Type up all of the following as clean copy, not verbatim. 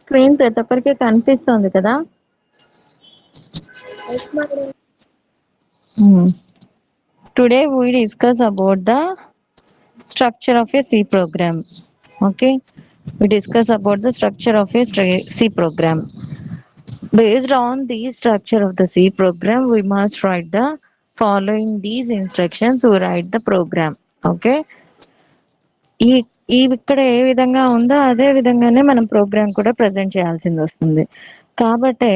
Screen ప్రతి ఒక్కరికి కనిపిస్తుంది కదా? Yes madam. Today we discuss about the structure of a C program. Okay, we discuss about the structure of a C program. Based on the structure of the C program, we must write the following these instructions. We write the program. Okay, ఈ ఈ ఇక్కడ ఏ విధంగా ఉందో అదే విధంగానే మనం programme కూడా present చేయాల్సింది వస్తుంది. కాబట్టి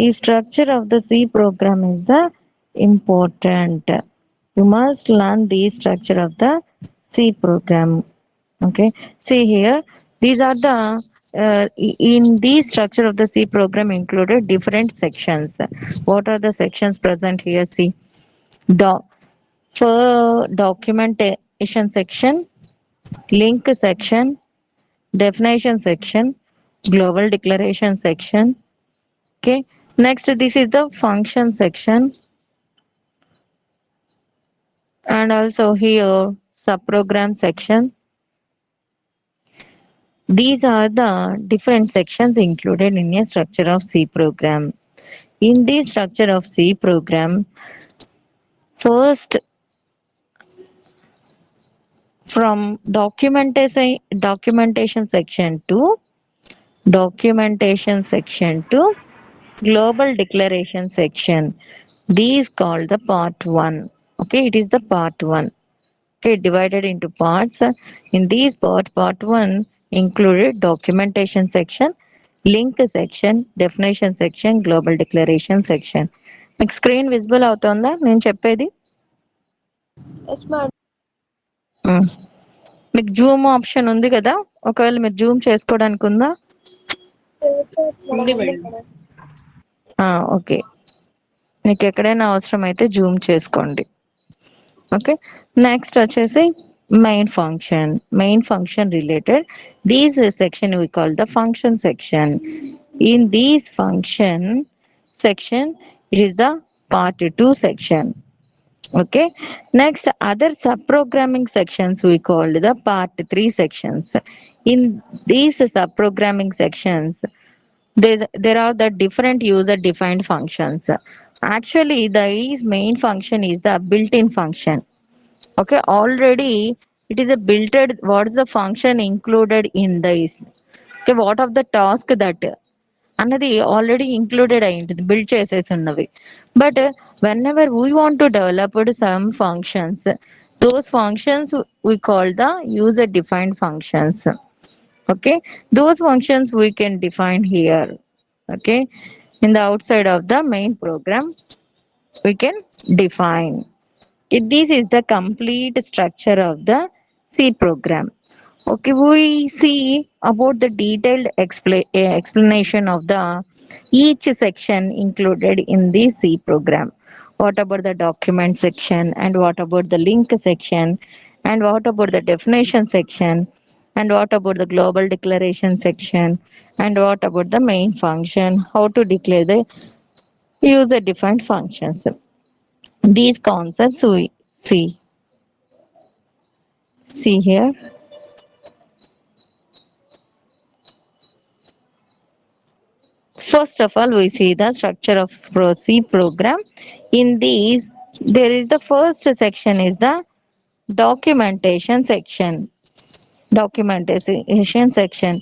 ఈ structure of the C program is the important. You must learn the structure of the C program. Okay, see here, these are the in the structure of the C program included different sections. What are the sections present here? See, for documentation section, link section, definition section, global declaration section. Okay, next this is the function section, and also here subprogram section. These are the different sections included in a structure of C program. In the structure of C program, first from documentation section to global declaration section. These called the part 1. Okay, it is the part 1. Okay, divided into parts. In these part 1 included documentation section, link section, definition section, global declaration section. మీకు screen visible అవుతుందా నేను చెప్పేది? Yes madam. మీకు zoom option ఉంది కదా, ఒకవేళ మీరు Zoom చేసుకోవడానికి ఉందా? ఉంది మేడం. ఓకే, మీకు ఎక్కడైనా అవసరం అయితే జూమ్ చేసుకోండి. ఓకే, నెక్స్ట్ వచ్చేసి main function related. These section we call the function section. In this function section, it is the part 2 section. Okay, next other subprogramming sections we called the part 3 sections. In these subprogramming sections, there are the different user defined functions. Actually the main function is the built-in function. Okay, already it is a built-in. What is the function included in this? Okay, what of the task that అన్నది already included అయి ఉంటుంది, build చేసేసి ఉన్నవి. But when ever we want to developed some functions, those functions we call the user defined functions. Okay, those functions we can define here. Okay, in the outside of the main program we can define. This is the complete structure of the C program. Okay, we see about the detailed explanation of the each section included in the C program. What about the document section, and what about the link section, and what about the definition section, and what about the global declaration section, and what about the main function, how to declare the user defined functions. These concepts we see here. First of all, we see the structure of C program. In these, there is the first section is the documentation section. Documentation section.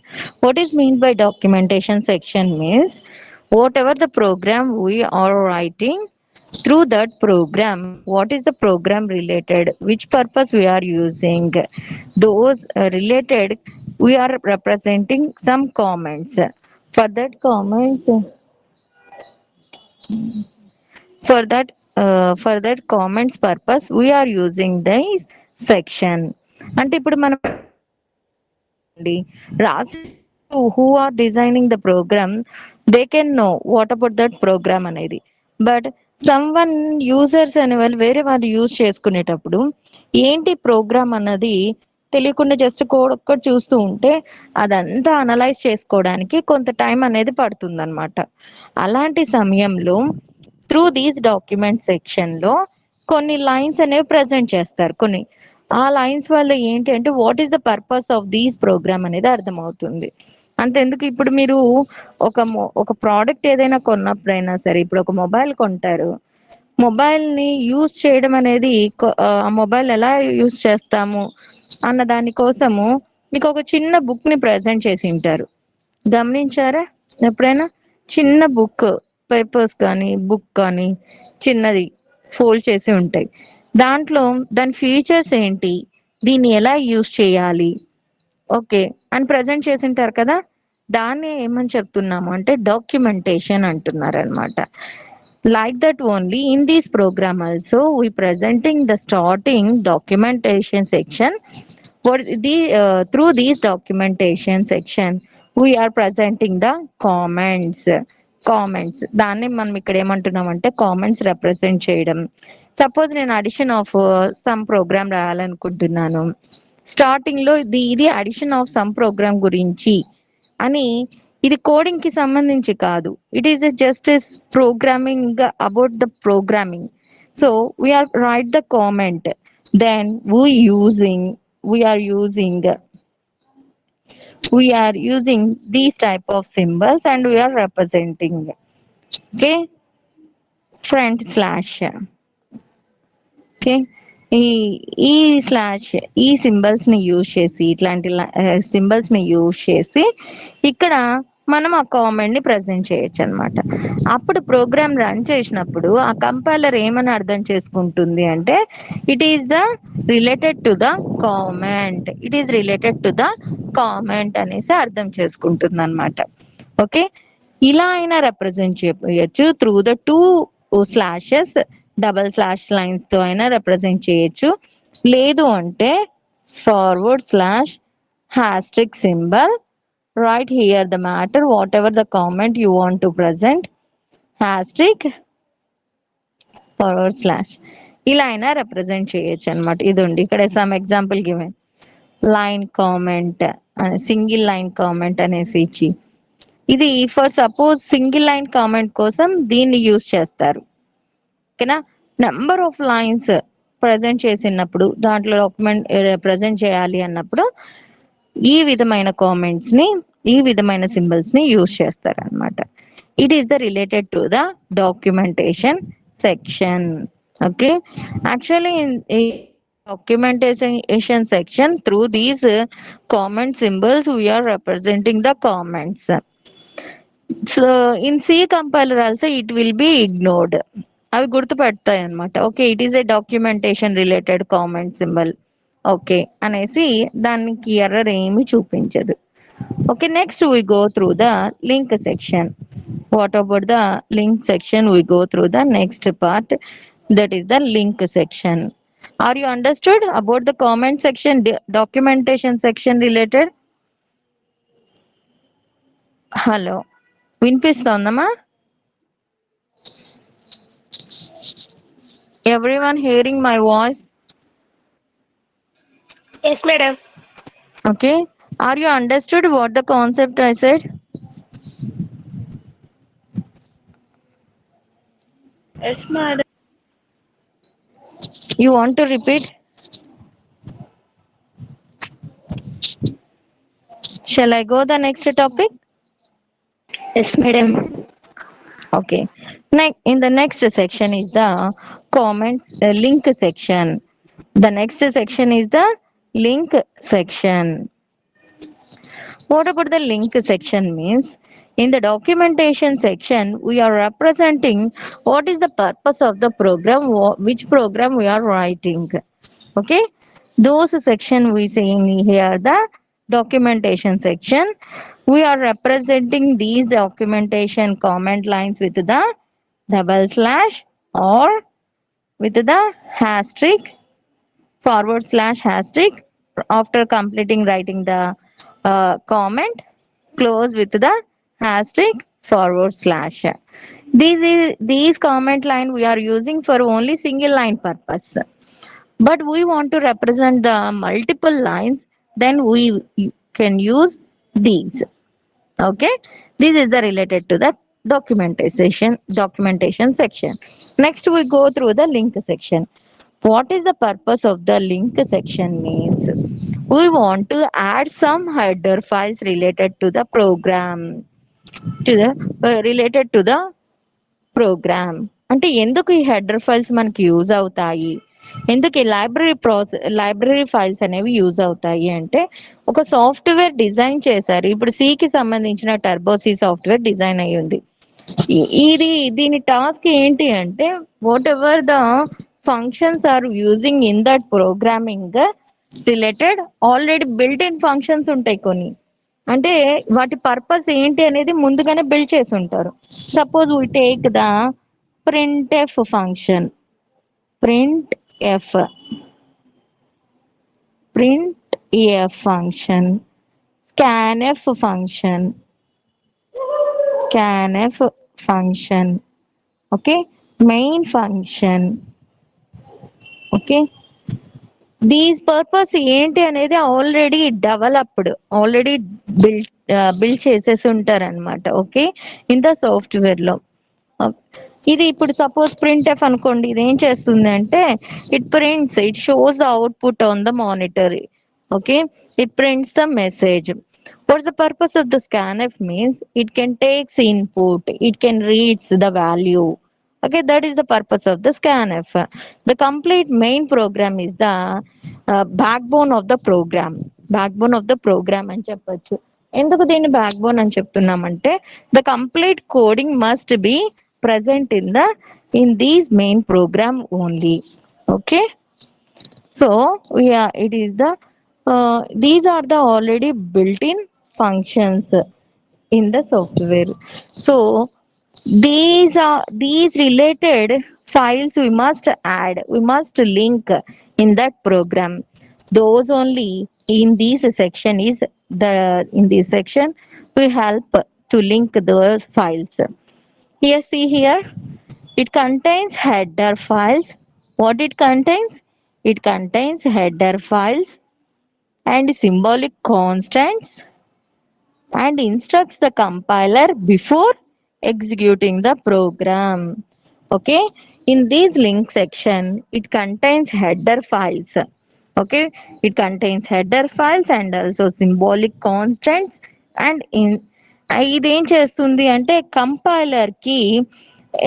What is mean by documentation section means whatever the program we are writing, through that program, what is the program related, which purpose we are using, those related, we are representing some comments. For that comments, for that comments purpose we are using this section. అంటే ఇప్పుడు మనం రాసి who are designing the program, they can know what about that program అనేది. But someone users అనే వాళ్ళు వేరే వాళ్ళు use చేసుకునేటప్పుడు ఏంటి ప్రోగ్రామ్ అన్నది తెలియకుండా జస్ట్ కోడ్ ఒక్కటి చూస్తూ ఉంటే అదంతా అనలైజ్ చేసుకోవడానికి కొంత టైం అనేది పడుతుంది అనమాట. అలాంటి సమయంలో త్రూ దీస్ డాక్యుమెంట్ సెక్షన్ లో కొన్ని లైన్స్ అనేవి ప్రజెంట్ చేస్తారు. కొన్ని ఆ లైన్స్ వల్ల ఏంటి అంటే what is the purpose of these program అనేది అర్థమవుతుంది. అంతెందుకు ఇప్పుడు మీరు ఒక ప్రోడక్ట్ ఏదైనా కొన్నప్పుడైనా సరే, ఇప్పుడు ఒక మొబైల్ కొంటారు. మొబైల్‌ని యూజ్ చేయడం అనేది ఆ మొబైల్ ఎలా యూజ్ చేస్తాము అన్న దాని కోసము మీకొక చిన్న బుక్‌ని ప్రెజెంట్ చేసుంటారు. గమనించారా ఎప్పుడైనా? చిన్న బుక్, పేపర్స్ కానీ, బుక్ కానీ చిన్నది ఫోల్డ్ చేసి ఉంటాయి. దాంట్లో దాని ఫీచర్స్ ఏంటి? దీన్ని ఎలా యూజ్ చేయాలి? ఓకే. అని ప్రెజెంట్ చేసుంటారు కదా! దాన్నే ఏమని చెప్తున్నాము అంటే documentation అంటున్నారనమాట. Like that only in this program also we presenting the starting documentation section. Through these documentation section we are presenting the comments దాన్ని మనం ఇక్కడ ఏమంటున్నామంటే కామెంట్స్ రిప్రజెంట్ చేయడం. సపోజ్ నేను అడిషన్ ఆఫ్ సమ్ ప్రోగ్రామ్ రాయాలనుకుంటున్నాను. స్టార్టింగ్ లో ఇది addition of some programme గురించి అని, ఇది కోడింగ్ కి సంబంధించి కాదు. It is just programming about the programming. So we are write the comment, then we are using we are using these type of symbols and we are representing. Okay, front slash. Okay. ఈ ఈ slash E symbols ని use చేసి, ఇట్లాంటి symbols ని use చేసి ఇక్కడ మనం ఆ కామెంట్ ని ప్రెజెంట్ చేయొచ్చు అనమాట. అప్పుడు ప్రోగ్రామ్ రన్ చేసినప్పుడు ఆ కంపైలర్ ఏమని అర్థం చేసుకుంటుంది అంటే it is the related to the comment, it is related to the comment అనేసి అర్థం చేసుకుంటుంది అనమాట. ఓకే, ఇలా అయినా రిప్రజెంట్ చేయొచ్చు. Through the two slashes, double slash lines తో అయినా రిప్రజెంట్ చేయొచ్చు. లేదు అంటే forward slash asterisk symbol, right here the matter whatever the comment you want to present, asterisk forward slash, ఇలా అయినా రిప్రజెంట్ చేయొచ్చు అనమాట. ఇది ఉంది ఇక్కడ some example given. Line comment, single line comment అనేసి ఇచ్చి, ఇది for suppose single line comment కోసం దీన్ని యూజ్ చేస్తారు. ఓకేనా? నెంబర్ ఆఫ్ లైన్స్ ప్రజెంట్ చేసినప్పుడు, దాంట్లో డాక్యుమెంట్ ప్రజెంట్ చేయాలి అన్నప్పుడు ఈ విధమైన కామెంట్స్ ని, ఈ విధమైన సింబల్స్ ని యూజ్ చేస్తారు అనమాట. It is the related to the documentation section. Okay, actually documentation section, through these comment symbols we are representing the comments. So in C compiler also it will be ignored. అవి గుర్తుపెడతాయి అనమాట. Okay, it is a documentation related comment symbol, okay అనేసి దానికి error ఏమి చూపించదు. Okay, next we go through the link section. What about the link section? We go through the next part, that is the link section. Are you understood about the comment section, documentation section related? Hello, వినిపిస్తోందమ్మా? Everyone hearing my voice? Yes, madam. Okay, are you understood what the concept I said? Yes, madam. You want to repeat? Shall I go the next topic? Yes, madam. Okay, in the next section is the comment link section. The next section is the link section. What about the link section means? In the documentation section we are representing what is the purpose of the program, which program we are writing. Okay, those section we saying here the documentation section. We are representing these documentation comment lines with the double slash or with the asterisk, forward slash asterisk. After completing writing the comment, close with the asterisk forward slash. These comment line we are using for only single line purpose. But we want to represent the multiple lines, then we can use these. Okay, this is the related to the documentation section. Next we go through the link section. What is the purpose of the link section means? we want to add some header files related to the program, to the related to the program. అంటే ఎందుకు ఈ header files మనకి use అవుతాయి, ఎందుకు ఈ library files అనేవి use అవుతాయి అంటే, ఒక సాఫ్ట్వేర్ డిజైన్ చేశారు. ఇప్పుడు కి సంబంధించిన టర్బో సి సాఫ్ట్వేర్ డిజైన్ అయ్యి ఉంది. ఇది దీని టాస్క్ ఏంటి అంటే, whatever the functions are using in that programming related, already built in functions ఉంటాయి కొన్ని. అంటే వాటి పర్పస్ ఏంటి అనేది ముందుగానే బిల్డ్ చేసి ఉంటారు. Suppose we take the printf function, printf printf function, scanf function, scanf function, okay, main function, okay. These purpose ఏంటి అనేది ఆల్రెడీ బిల్డ్ చేసేసి ఉంటారు అనమాట. ఓకే, ఇన్ ద సాఫ్ట్వేర్ లో. ఇది ఇప్పుడు సపోజ్ ప్రింట్ ఎఫ్ అనుకోండి, ఇది ఏం చేస్తుంది అంటే, it shows the output on the monitor. Okay, it prints the message. What's the purpose of the scanf means it can takes input, it can reads the value. Okay, that is the purpose of the scanf. The complete main program is the backbone of the program. Backbone of the program అని చెప్పొచ్చు. ఎందుకు దీన్ని back bone అని చెప్తున్నామంటే, the complete coding must be present in these main program only. Okay, so yeah, it is the these are the already built-in functions in the software. So these related files we must add, we must link in that program. Those only in this section is the in this section we help to link those files. Here, see here, it contains header files. What it contains? It contains header files and symbolic constants, and instructs the compiler before executing the program. Okay, in this link section, it contains header files. Okay, it contains header files and also symbolic constants. And in ఇదేం చేస్తుంది అంటే, compiler కి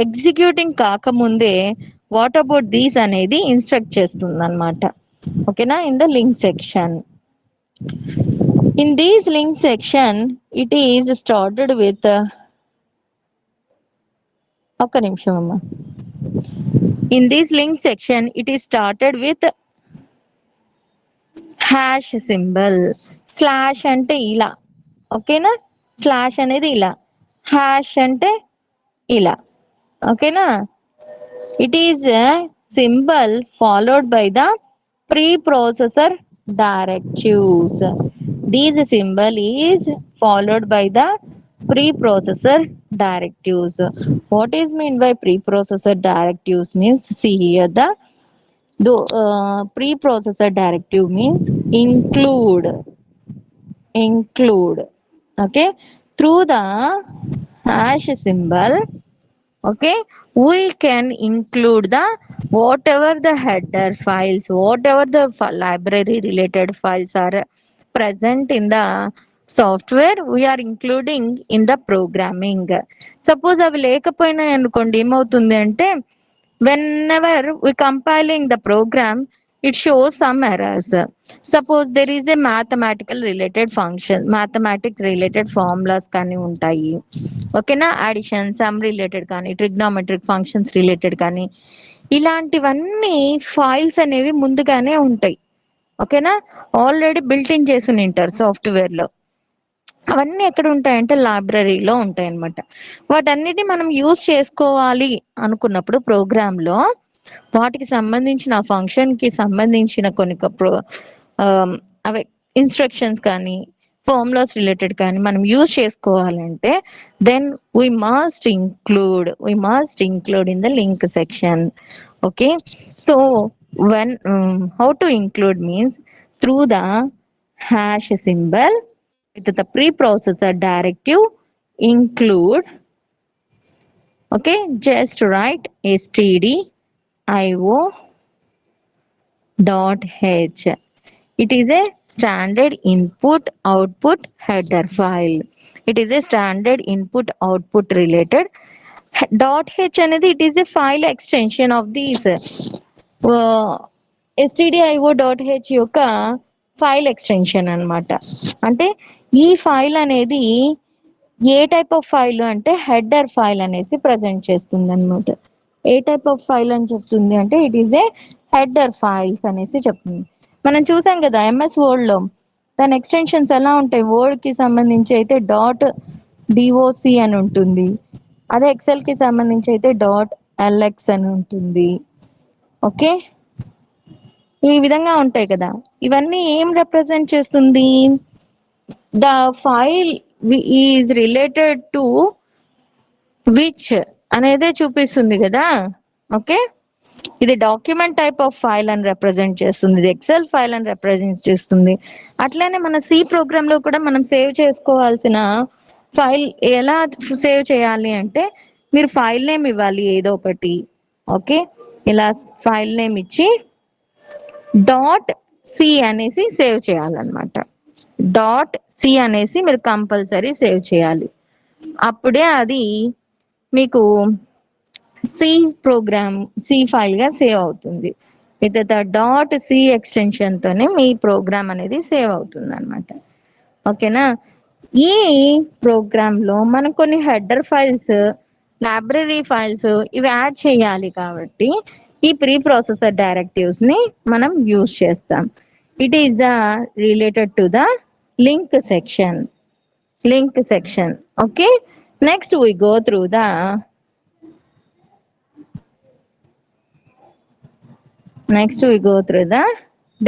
executing కాకముందే what about these అనేది instruct చేస్తుంది అనమాట. ఓకేనా, in the link section. In this link section, it is started with ఒక్క నిమిషం అమ్మా. In this link section, it is started with hash symbol. Slash అంటే ఇలా, ఓకేనా, స్లాష్ అనేది ఇలా, హ్యాష్ అంటే ఇలా, ఓకేనా. It is a symbol followed by the preprocessor directives. This symbol is followed by the preprocessor directives. What is meant by preprocessor directives means, see here, the preprocessor directive means include, okay, through the hash symbol. Okay, we can include the whatever the header files, whatever the library related files are present in the software, we are including in the programming. Suppose అవి లేకపోయినాయి అనుకోండి, ఏమవుతుంది అంటే, whenever we compiling the program, it shows some errors. Suppose there is a mathematical related function, mathematics related formulas కానీ ఉంటాయి, ఓకేనా, addition, some related కానీ, trigonometric functions related కానీ, ఇలాంటివన్నీ ఫైల్స్ అనేవి ముందుగానే ఉంటాయి. ఓకేనా, ఆల్రెడీ బిల్ట్ ఇన్ చేసి ఉంటారు సాఫ్ట్వేర్ లో. అవన్నీ ఎక్కడ ఉంటాయంటే లైబ్రరీలో ఉంటాయి అన్నమాట. వాటన్నిటిని మనం యూజ్ చేసుకోవాలి అనుకున్నప్పుడు ప్రోగ్రామ్ లో, వాటికి సంబంధించిన ఫంక్షన్ కి సంబంధించిన కొన్ని అవే ఇన్స్ట్రక్షన్స్ కానీ, ఫార్ములాస్ రిలేటెడ్ కానీ మనం యూజ్ చేసుకోవాలంటే, then we must include in the link section. Okay, so when how to include means, through the hash symbol with the preprocessor directive include. Okay, just write stdio.h. It is a standard input output header file. It is a standard input output related. Dot h అనేది it is a file extension of these stdio dot H యొక్క file extension అన్నమాట. అంటే ఈ file అనేది ఏ type of file అంటే header file అనేసి present చేస్తుంది అనమాట. ఏ టైప్ ఆఫ్ ఫైల్ అని చెప్తుంది అంటే it is a header files అనేసి చెప్తుంది. మనం చూసాం కదా ఎంఎస్ వర్డ్ లో దాని ఎక్స్టెన్షన్స్ ఎలా ఉంటాయి. వర్డ్ కి సంబంధించి అయితే డాట్ డిఓసి అని ఉంటుంది. అదే ఎక్సెల్ కి సంబంధించి అయితే డాట్ ఎల్ఎక్స్ అని ఉంటుంది. ఓకే, ఈ విధంగా ఉంటాయి కదా. ఇవన్నీ ఏం రిప్రజెంట్ చేస్తుంది? The file is related to which అనేదే చూపిస్తుంది కదా. ఓకే, ఇది డాక్యుమెంట్ టైప్ ఆఫ్ ఫైల్ అని రిప్రజెంట్ చేస్తుంది, ఇది ఎక్సెల్ ఫైల్ అని రిప్రజెంట్ చేస్తుంది. అట్లానే మన సి ప్రోగ్రామ్ లో కూడా మనం సేవ్ చేసుకోవాల్సిన ఫైల్ ఎలా సేవ్ చేయాలి అంటే మీరు ఫైల్ నేమ్ ఇవ్వాలి ఏదో ఒకటి. ఓకే, ఇలా ఫైల్ నేమ్ ఇచ్చి డాట్ సి అనేసి సేవ్ చేయాలన్నమాట. డాట్ సి అనేసి మీరు కంపల్సరీ సేవ్ చేయాలి. అప్పుడే అది మీకు సి ప్రోగ్రామ్ సి ఫైల్ గా సేవ్ అవుతుంది. With the dot C extension తోనే మీ ప్రోగ్రామ్ అనేది సేవ్ అవుతుంది అనమాట. ఓకేనా. ఈ ప్రోగ్రామ్ లో మనం కొన్ని హెడర్ ఫైల్స్, లైబ్రరీ ఫైల్స్ ఇవి యాడ్ చేయాలి కాబట్టి ఈ ప్రీ ప్రాసెసర్ డైరెక్టివ్స్ ని మనం యూజ్ చేస్తాం. It is the related to the link section. Link section. Okay, next we go through the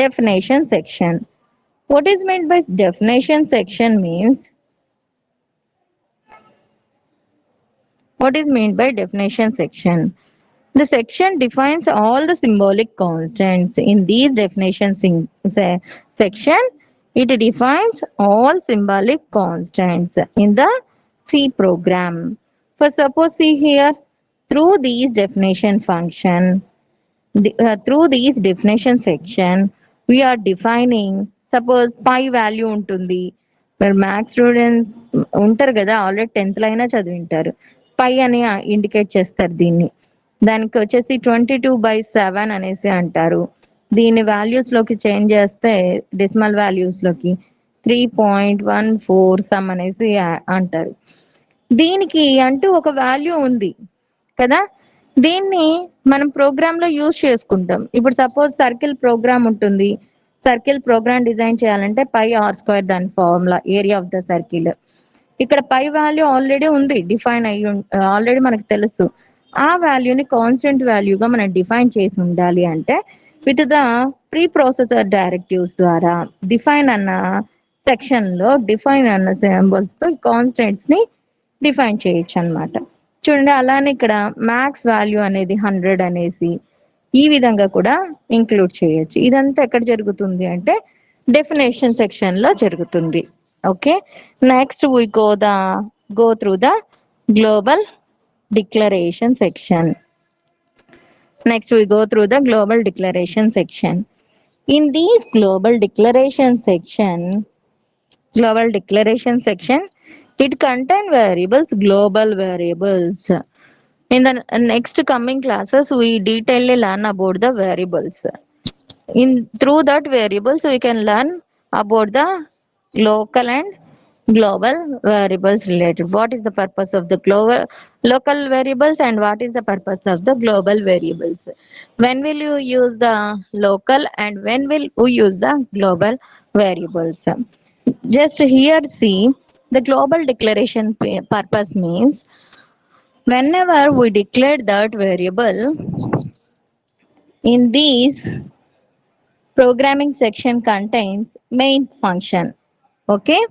definition section. What is meant by definition section means, what is meant by definition section? The section defines all the symbolic constants. In these section, it defines all symbolic constants in the C program. For suppose see here, through these definition function, through these definition section, we are defining, suppose pi value ఉంటుంది. మరి maths students ఉంటారు కదా, already 10th లో అయినా చదివింటారు. పై అని indicate చేస్తారు దీన్ని. దానికి వచ్చేసి 22/7 అనేసి అంటారు. దీని వాల్యూస్ లోకి చేంజ్ చేస్తే డెసిమల్ వాల్యూస్ లోకి 3.14 సమ్ అనేసి అంటారు. దీనికి అంటూ ఒక వాల్యూ ఉంది కదా, దీన్ని మనం ప్రోగ్రామ్ లో యూజ్ చేసుకుంటాం. ఇప్పుడు సపోజ్ సర్కిల్ ప్రోగ్రామ్ ఉంటుంది. సర్కిల్ ప్రోగ్రామ్ డిజైన్ చేయాలంటే పై ఆర్ స్క్వేర్ దాని formula, area of the circle. ఇక్కడ పై వాల్యూ ఆల్రెడీ ఉంది, డిఫైన్ అయ్యి ఆల్రెడీ మనకు తెలుసు. ఆ వాల్యూని కాన్స్టెంట్ వాల్యూగా మనం డిఫైన్ చేసి ఉండాలి అంటే with the pre processor directives ద్వారా డిఫైన్ అన్న సెక్షన్ లో డిఫైన్ అన్న సింబల్స్ తో కాన్స్టెంట్స్ ని డిఫైన్ చేయొచ్చు అన్నమాట. చూడండి, అలానే ఇక్కడ మ్యాక్స్ వాల్యూ అనేది 100 అనేసి ఈ విధంగా కూడా ఇంక్లూడ్ చేయొచ్చు. ఇదంతా ఎక్కడ జరుగుతుంది అంటే డెఫినేషన్ సెక్షన్ లో జరుగుతుంది. Okay, next we go through the global declaration section. Next we go through the global declaration section. In these global declaration section, it contain variables, global variables. In the next coming classes, we detailedly learn about the variables. In through that variables, we can learn about the local and global variables related. What is the purpose of the local variables and what is the purpose of the global variables? When will you use the local and when will you use the global variables? Just here see, the global declaration purpose means whenever we declare that variable in these programming section contains main function. Okay,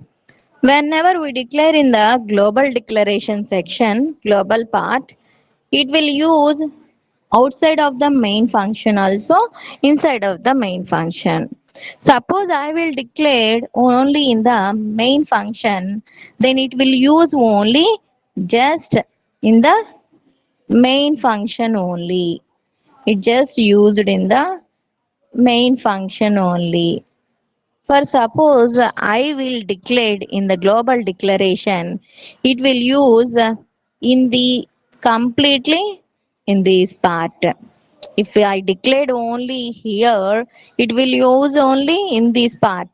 whenever we declare in the global declaration section, global part, it will use outside of the main function also, inside of the main function. Suppose I will declare only in the main function, then it will use only just in the main function only. It just used in the main function only. For suppose I will declare in the global declaration, it will use in the completely in this part. If I declared only here, it will use only in this part.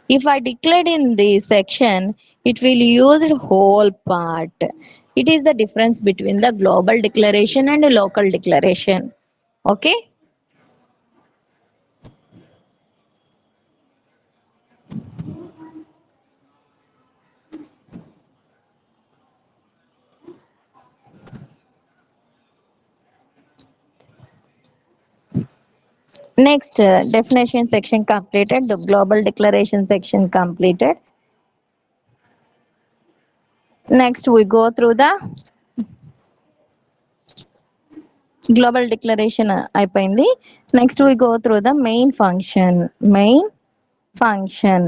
If I declared in this section, it will use the whole part. It is the difference between the global declaration and a local declaration. Okay? Next, definition section completed, the global declaration section completed. Next, we go through the global declaration అయిపోయింది. Next, we go through the main function. Main function.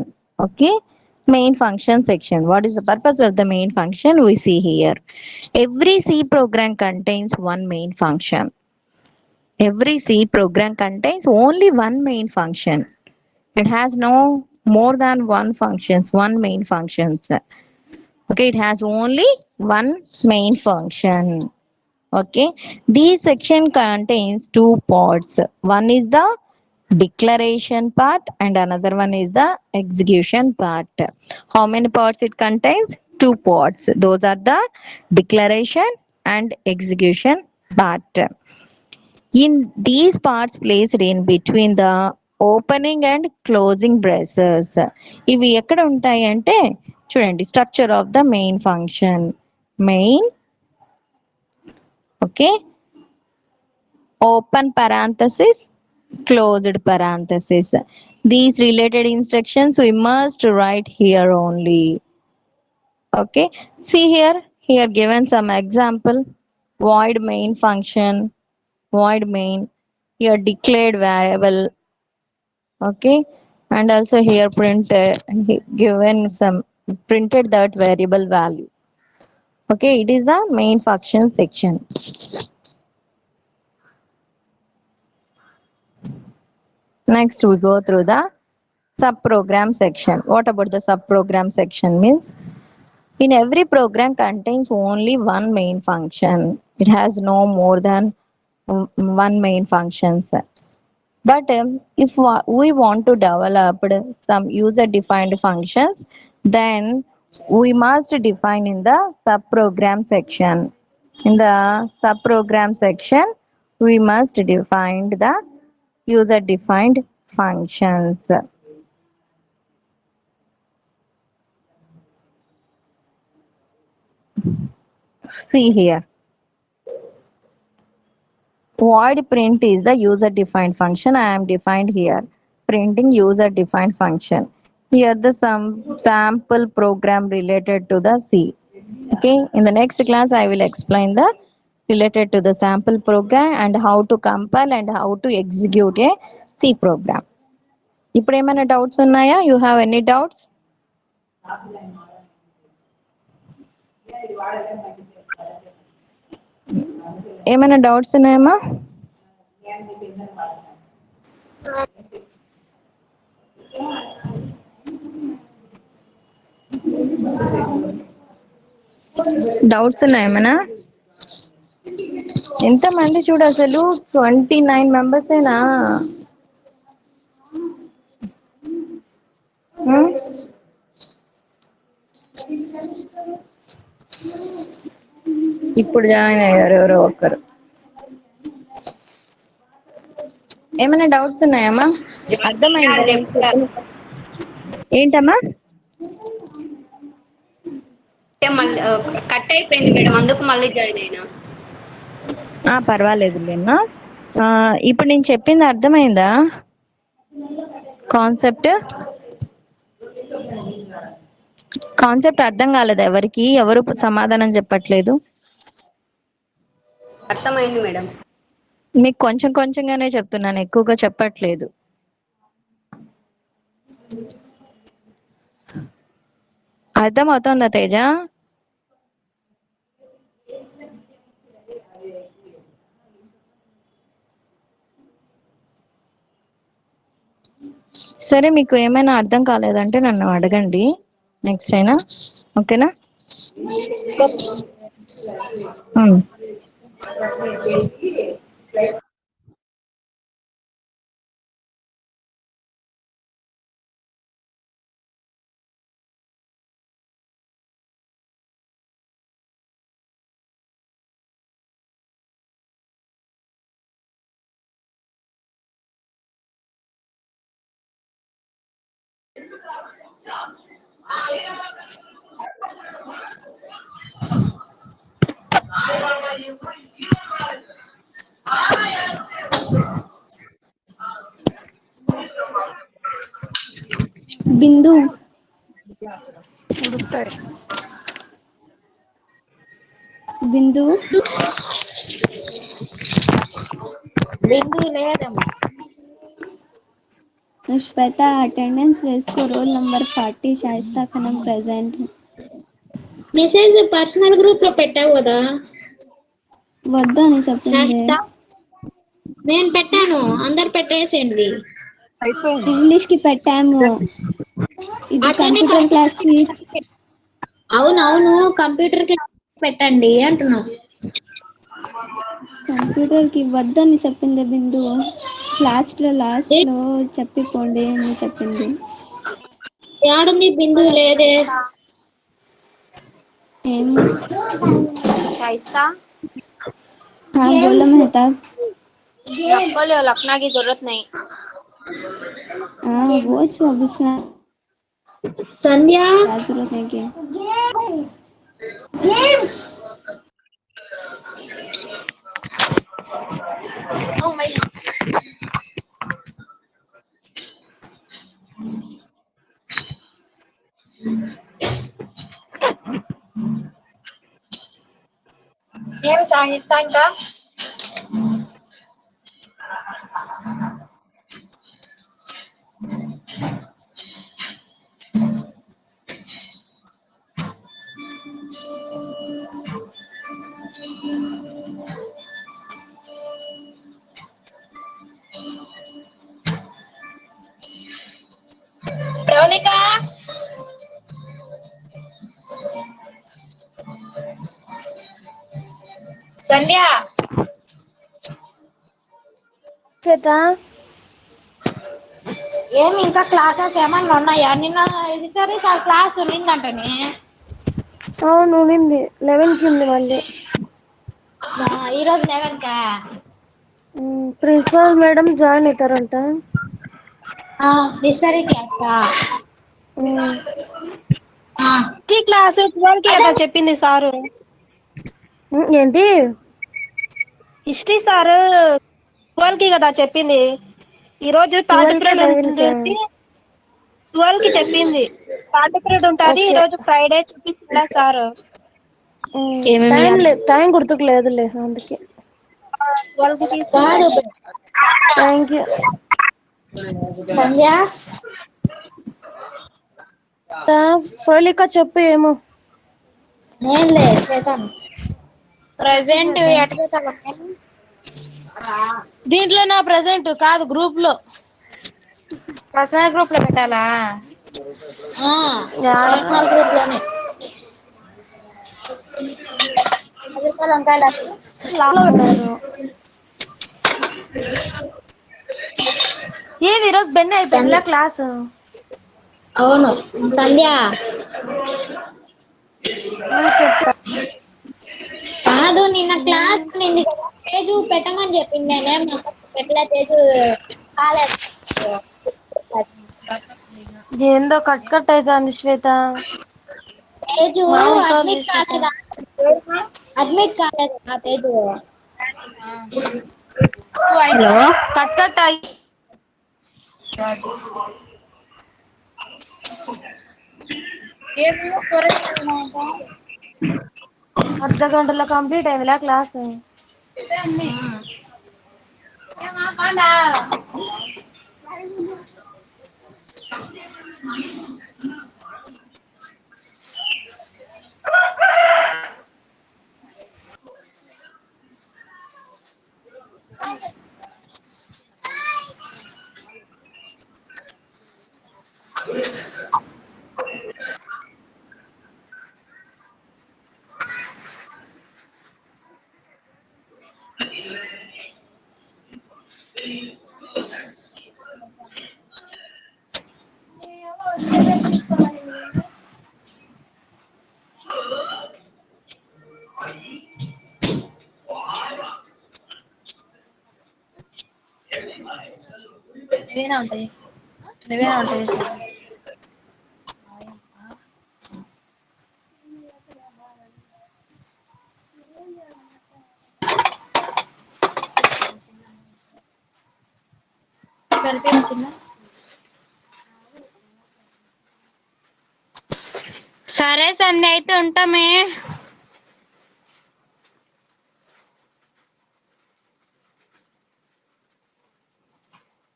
Okay. Main function section. What is the purpose of the main function? We see here. Every C program contains one main function. Every C program contains only one main function. It has no more than one functions, one main functions. Okay, it has only one main function. Okay, this section contains two parts. One is the declaration part and another one is the execution part. How many parts it contains? Two parts. Those are the declaration and execution part. In these parts placed in between the opening and closing braces, ఇవి ఎక్కడ ఉంటాయి అంటే చూడండి, structure of the main function. Main, okay, open parenthesis, closed parenthesis. These related instructions we must write here only. Okay, see here, here given some example. Void main function, void main, here declared variable. Okay, and also here given some printed that variable value. Okay, it is the main function section. Next we go through the subprogram section. What about the subprogram section means? In every program contains only one main function. It has no more than one main functions. But if we want to develop some user defined functions, then we must define in the subprogram section. In the subprogram section, we must define the user defined functions. See here. Void print is the user defined function. I am defined here. Printing user defined function. Here the some sample program related to the C. Okay. In the next class, I will explain the related to the sample program and how to compile and how to execute a C program. ఇప్పుడు ఏమైనా doubts ఉన్నాయా? You have any doubts? ఏమైనా doubts ఉన్నాయమ్మా? Doubts ఉన్నాయేమన్నా? ఎంతమంది చూడు, అసలు 29 మెంబర్సేనా? ఇప్పుడు join అయ్యారు ఎవరో ఒకరు. ఏమైనా డౌట్స్ ఉన్నాయమ్మా? అర్థమైందా నేను చెప్పిన? ఏంటమ్మా? కట్ అయిపోయింది మేడం, అందుకు మళ్ళీ జాయిన్ అయినా. పర్వాలేదులేమ్మా. ఇప్పుడు నేను చెప్పింది అర్థమైందా? కాన్సెప్ట్ కాన్సెప్ట్ అర్థం కాలేదు ఎవరికి? ఎవరు సమాధానం చెప్పట్లేదు? అర్థమైంది మేడం. మీకు కొంచెం కొంచెంగానే చెప్తున్నాను, ఎక్కువగా చెప్పట్లేదు. అర్థం అవుతుందా తేజ? సరే మీకు ఏమైనా అర్థం కాలేదంటే నన్ను అడగండి నెక్స్ట్ అయినా. ఓకేనా? ఉమ్. బిందు బిందు బిందు లేదమ్మా. శ్వేత అటెండెన్స్ వేసుకో. Roll number 40 Shaista Khanam present. Message personal group లో పెట్టావు కదా వద్దు అని చెప్పింది. శాశ్వత. నేను పెట్టాను, అందరు పెట్టేసేయండి. ఇంగ్లీష్ కి పెట్టాము. ఇది అట్లనే కంప్యూటర్ క్లాస్ కి. అవునవును, కంప్యూటర్ క్లాస్ పెట్టండి అంటున్నాం. కంప్యూటర్ కి వద్దని చెప్పింది బిందు. లాస్ట్ లో చెప్పిపోండి అని చెప్పింది. యాడుంది బిందు? లేదే. ఏమో. शाइस्ता हाँ बोलो मेहताब. नक्कल लखना की जरूरत नहीं. हाँ वो छो अब इसमें సంధ్య क्या जरूरत है कि Oh my. ఏం సాహిస్తా ఇంకా ప్రవళిక సంధ్య శ్వేత ఏమి ఇంకా క్లాసెస్ ఏమన్నా ఉన్నాయా? నిన్న ఇది సరే సార్ క్లాస్ ఉన్నిందంటనే. అవును ఉన్నింది. 11 కి ఉంది మళ్ళీ. ఈరోజు 11 కా? ప్రిన్సిపాల్ మేడం జాయిన్ అవుతారంట. హిస్టరీ క్లాసా? క్లాస్ 12 కి అదే కదా చెప్పింది సారు. ఏంటి? హిస్టరీ సారు 12 కి కదా చెప్పింది. ఈ రోజు థర్డ్ 12 కా పీరియడ్ 11 కా? ఉంటుంది. 12 కి చెప్పింది. థర్డ్ పీరియడ్ ఉంటది ఈ ఓకే. రోజు ఫ్రైడే చూపిస్తుందా సారు. టైం గుర్తుకు లేదులే అందుకే. 12 కి కాదు తీసుకుంటాను. Thank you. సంధ్య ప్రవళిక చెప్పు ఏమో. నేనులే చేతాను. చెప్పు ప్రజెంట్ శ్వేత. ఎట్ పెట్టాల? దీంట్లో నా ప్రెసెంట్ కాదు, గ్రూప్ లో పర్సనల్ గ్రూప్ లో పెట్టాలా? యాడ పర్సనల్ గ్రూప్ లోనే. 10 రూపాయలు వంకాయలు. లాలో ఉన్నారు. ఏది ఈరోజు బెన్న అయిపోయిందిలా క్లాసు. అవును. సంధ్య చెప్పు. కాదు, నిన్న క్లాస్ ఉన్నింది కదా, తేజు పెట్టమని చెప్పింది. నేనేం పెట్టలే. తేజు కాలేదు. ఏందో కట్ కట్ అయితాంది శ్వేత. తేజు మామూలు కాల్ అడ్మిట్ చేయి శ్వేత. కాలేదా? అడ్మిట్ కాలేదా తేజు? హలో. కట్ కట్ అయి అర్ధ గంటలో కంప్లీట్ అయిందిలా క్లాసు. నువ్వేనా ఉంటాయి నువ్వేనా ఉంటాయి చిన్న సరే సంధ్య అయితే ఉంటామే.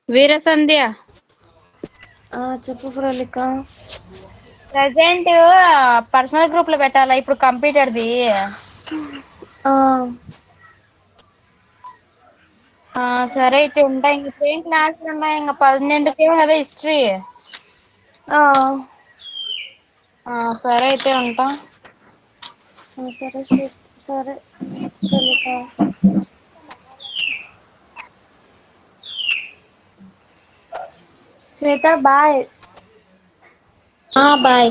వీర సంధ్య చెప్పు ప్రలిక. ప్రజెంట్ పర్సనల్ గ్రూప్ లో పెట్టాలా ఇప్పుడు కంప్యూటర్ది. సరే అయితే ఉంటా. ఇంక ఏం క్లాసులు ఉన్నాయి ఇంకా 12కేమో కదా హిస్టరీ. సరే అయితే ఉంటా. సరే సరే ప్రలిక. శ్వేత బాయ్. బాయ్.